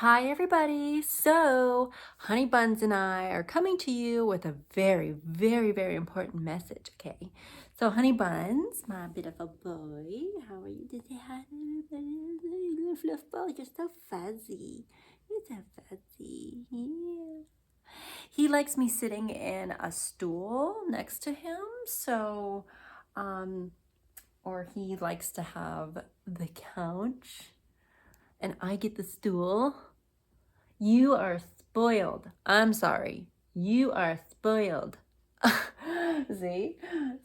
Hi, everybody. So, Honey Buns and I are coming to you with a very, very, very important message, okay? So, Honey Buns, my beautiful boy, how are you today? Hi, little fluff ball. You're so fuzzy. You're so fuzzy. Yeah. He likes me sitting in a stool next to him, so, um, or he likes to have the couch, and I get the stool. You are spoiled. I'm sorry. You are spoiled. See?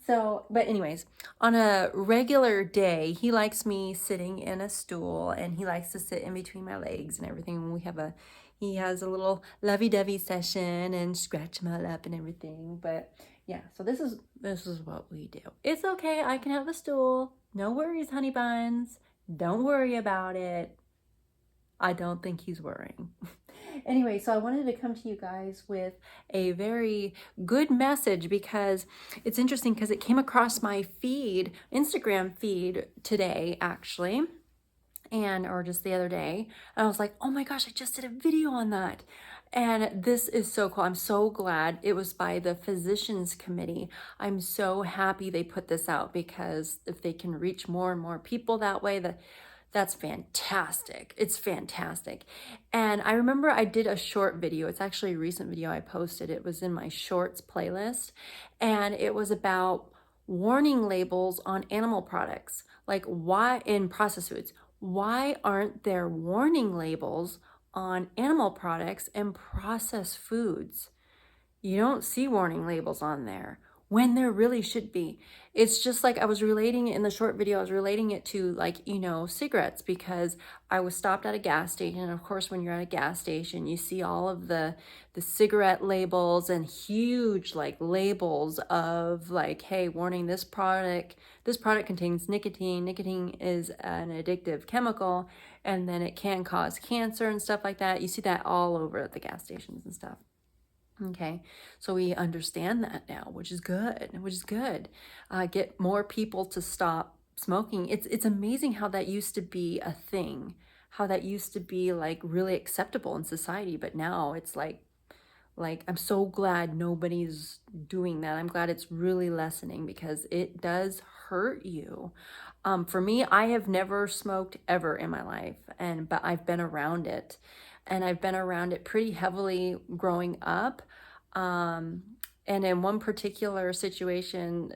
So, but anyways, on a regular day, he likes me sitting in a stool and he likes to sit in between my legs and everything. He has a little lovey-dovey session and scratch him all up and everything. But yeah, so this is what we do. It's okay. I can have the stool. No worries, honey buns. Don't worry about it. I don't think he's worrying. Anyway, so I wanted to come to you guys with a very good message because it's interesting because it came across my feed, Instagram feed today, actually, or just the other day. And I was like, oh my gosh, I just did a video on that. And this is so cool. I'm so glad it was by the Physicians Committee. I'm so happy they put this out because if they can reach more and more people that way, that's fantastic. It's fantastic. And I remember I did a short video. It's actually a recent video I posted. It was in my shorts playlist. And it was about warning labels on animal products, like why in processed foods. Why aren't there warning labels on animal products and processed foods? You don't see warning labels on there when there really should be. It's just like I was relating it in the short video, I was relating it to cigarettes because I was stopped at a gas station. And of course, when you're at a gas station, you see all of the cigarette labels and huge labels of hey, warning, this product contains nicotine. Nicotine is an addictive chemical and then it can cause cancer and stuff like that. You see that all over at the gas stations and stuff. Okay, so we understand that now, which is good. Get more people to stop smoking. It's amazing how that used to be a thing, how that used to be really acceptable in society, but now it's I'm so glad nobody's doing that. I'm glad it's really lessening because it does hurt you. For me, I have never smoked ever in my life, but I've been around it, and I've been around it pretty heavily growing up. And in one particular situation,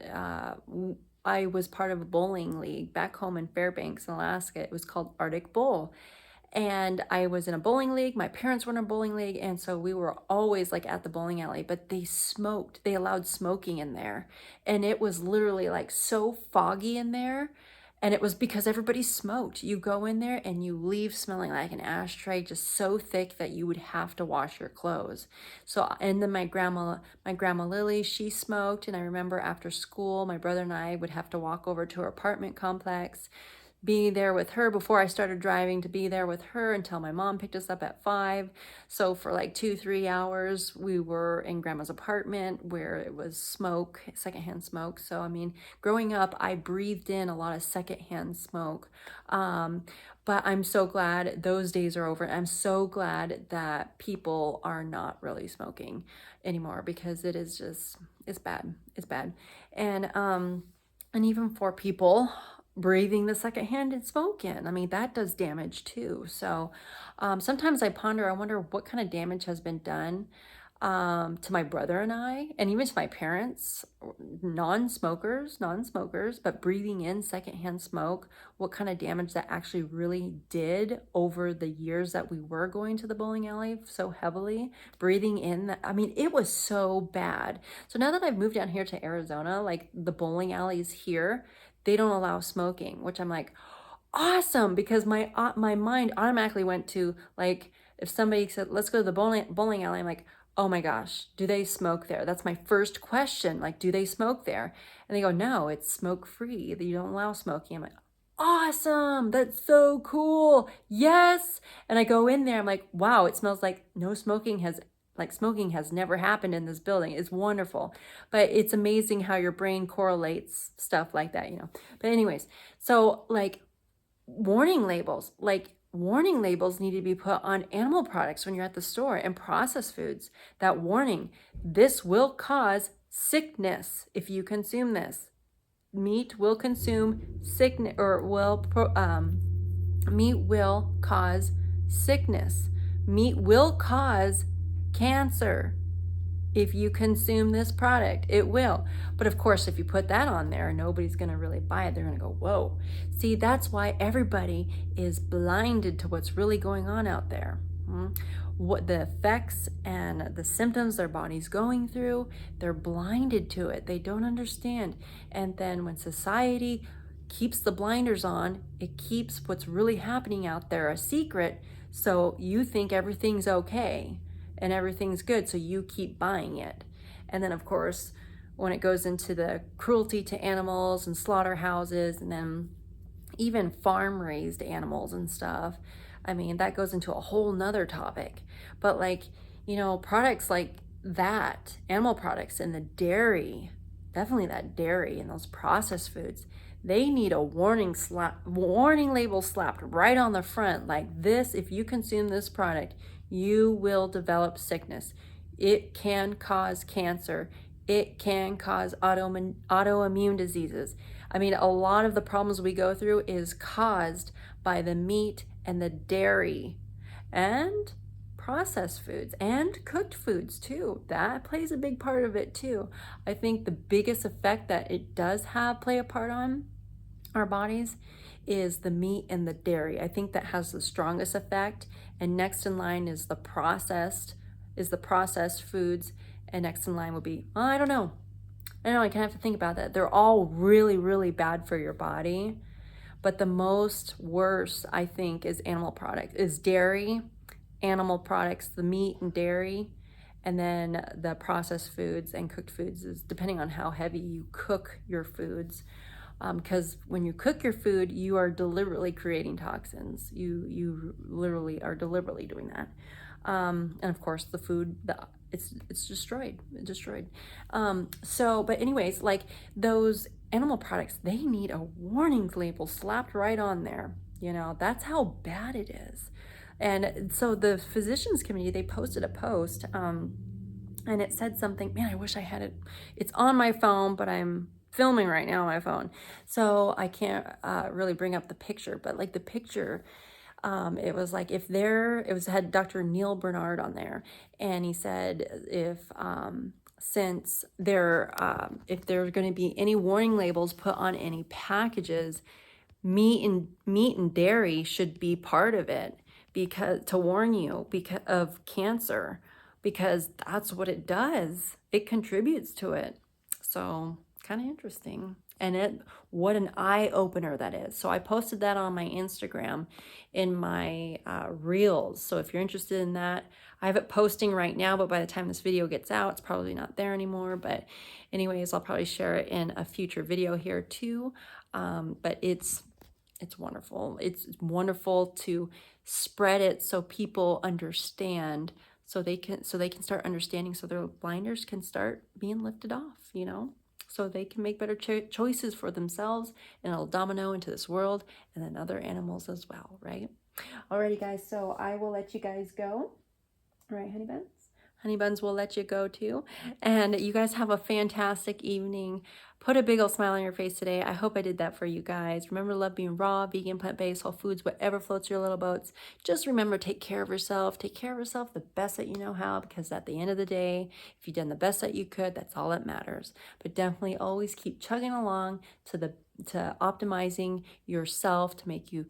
I was part of a bowling league back home in Fairbanks, Alaska. It was called Arctic Bowl. And I was in a bowling league. My parents were in a bowling league. And so we were always at the bowling alley, but they smoked. They allowed smoking in there. And it was literally so foggy in there. And it was because everybody smoked. You go in there and you leave smelling like an ashtray, just so thick that you would have to wash your clothes. So, and then my grandma Lily, she smoked. And I remember after school, my brother and I would have to walk over to her apartment complex, be there with her before I started driving, to be there with her until my mom picked us up at 5. So for 2-3 hours, we were in grandma's apartment where it was smoke, secondhand smoke. So, I mean, growing up, I breathed in a lot of secondhand smoke. But I'm so glad those days are over. I'm so glad that people are not really smoking anymore because it's bad. It's bad. And even for people breathing the secondhand smoke in, I mean, that does damage too. So sometimes I wonder what kind of damage has been done to my brother and I, and even to my parents, non-smokers, but breathing in secondhand smoke, what kind of damage that actually really did over the years that we were going to the bowling alley so heavily, breathing in that. I mean, it was so bad. So now that I've moved down here to Arizona, the bowling alleys here, they don't allow smoking, which I'm like, awesome, because my mind automatically went to if somebody said, let's go to the bowling alley, I'm like, oh my gosh, do they smoke there? That's my first question. Do they smoke there? And they go, no, it's smoke free. You don't allow smoking. I'm like, awesome. That's so cool. Yes. And I go in there. I'm like, wow, it smells like no smoking has smoking has never happened in this building. It's wonderful. But it's amazing how your brain correlates stuff like that, But anyways, so warning labels, warning labels need to be put on animal products when you're at the store and processed foods. That warning, this will cause sickness if you consume this. Meat will consume sickness, or meat will cause sickness. Meat will cause cancer. If you consume this product, it will. But of course, if you put that on there, nobody's going to really buy it. They're going to go, whoa. See, that's why everybody is blinded to what's really going on out there. What the effects and the symptoms their body's going through, they're blinded to it. They don't understand. And then when society keeps the blinders on, it keeps what's really happening out there a secret. So you think everything's okay and everything's good, so you keep buying it. And then of course, when it goes into the cruelty to animals and slaughterhouses, and then even farm raised animals and stuff, I mean, that goes into a whole nother topic. But like, you know, products like that, animal products and the dairy, definitely that dairy and those processed foods, they need a warning label slapped right on the front, like this: if you consume this product, you will develop sickness. It can cause cancer. It can cause autoimmune diseases. I mean, a lot of the problems we go through is caused by the meat and the dairy and processed foods and cooked foods too. That plays a big part of it too. I think the biggest effect that it does play a part on our bodies is the meat and the dairy. I think that has the strongest effect. And next in line is the processed foods. And next in line would be, I don't know. I kind of have to think about that. They're all really, really bad for your body. But the most worst, I think, is dairy, animal products, the meat and dairy. And then the processed foods and cooked foods is depending on how heavy you cook your foods. Because when you cook your food, you are deliberately creating toxins. You literally are deliberately doing that. And of course, the food, it's destroyed. But anyways, like those animal products, they need a warning label slapped right on there. You know, that's how bad it is. And so the physicians committee, they posted a post, and it said something, man, I wish I had it. It's on my phone, but I'm filming right now on my phone, so I can't really bring up the picture. But like the picture, it was like had Dr. Neil Bernard on there, and he said if there's going to be any warning labels put on any packages, meat and dairy should be part of it, because to warn you because of cancer, because that's what it does. It contributes to it. So kind of interesting. And what an eye opener that is. So I posted that on my Instagram in my reels. So if you're interested in that, I have it posting right now, but by the time this video gets out, it's probably not there anymore. But anyways, I'll probably share it in a future video here too. But it's wonderful. It's wonderful to spread it so people understand, so they can start understanding, so their blinders can start being lifted off, you know, so they can make better choices for themselves, and it'll domino into this world and then other animals as well, right? Alrighty, guys, so I will let you guys go. All right, honey buns? Honey buns will let you go too. And you guys have a fantastic evening. Put a big old smile on your face today. I hope I did that for you guys. Remember to love being raw, vegan, plant-based, whole foods, whatever floats your little boats. Just remember, take care of yourself. Take care of yourself the best that you know how, because at the end of the day, if you've done the best that you could, that's all that matters. But definitely always keep chugging along to optimizing yourself to make you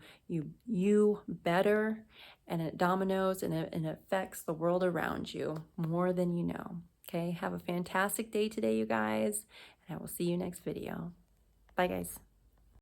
better. And it dominoes and it affects the world around you more than you know. Okay, have a fantastic day today, you guys, and I will see you next video. Bye, guys.